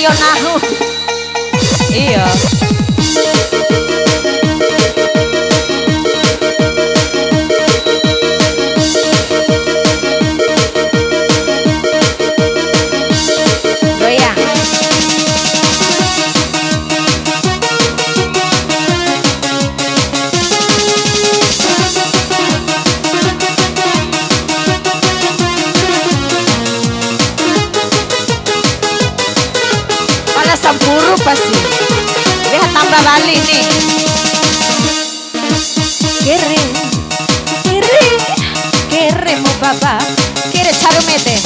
Tionahu. Iya. Goyang. Pala sampuru pasti. Lihat tambah balik nih. Kere, kere, kere mo baba, kere charumete,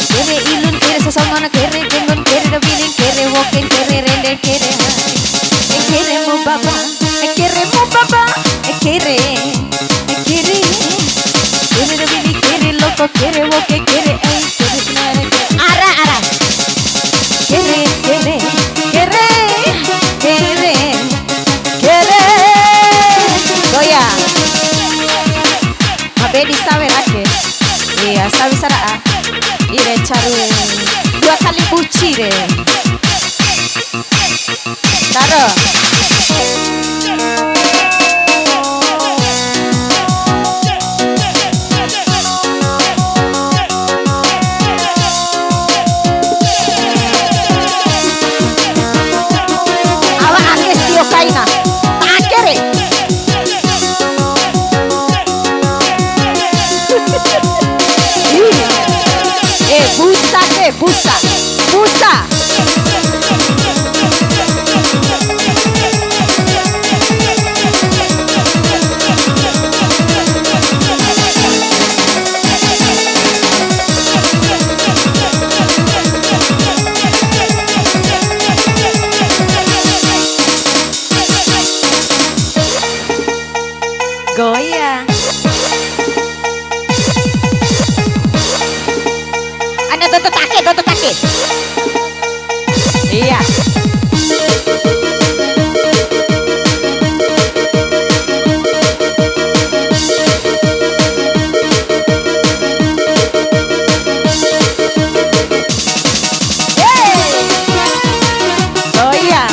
kere ilun, kere sesomana, kere gengon, kere dabiling, kere walking, kere render, kere hai, kere mo baba, kere mo baba, kere, kere, kere dabiling, kere loko, kere walking, kere ai, kere senara, ara ara, kere, kere, kere, kere, kere, goyang. Bedi sawer ake, iya sawi saraa, ire caru 2 kali buci deh, taruh. Awak ake stio kaina, tak kere. Busa ke, busa, busa. Goyang. Doto take. Iya. Oh iya.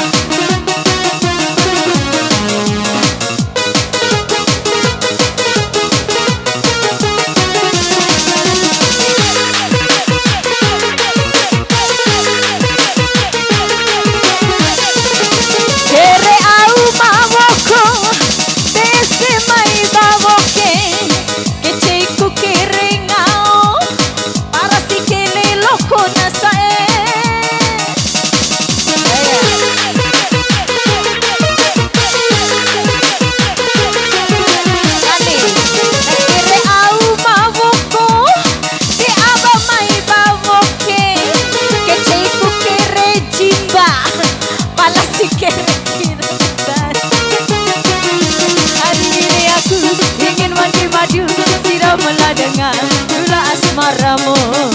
Hari ini aku ingin maju-maju, tidak meladangkan gula asmaramu.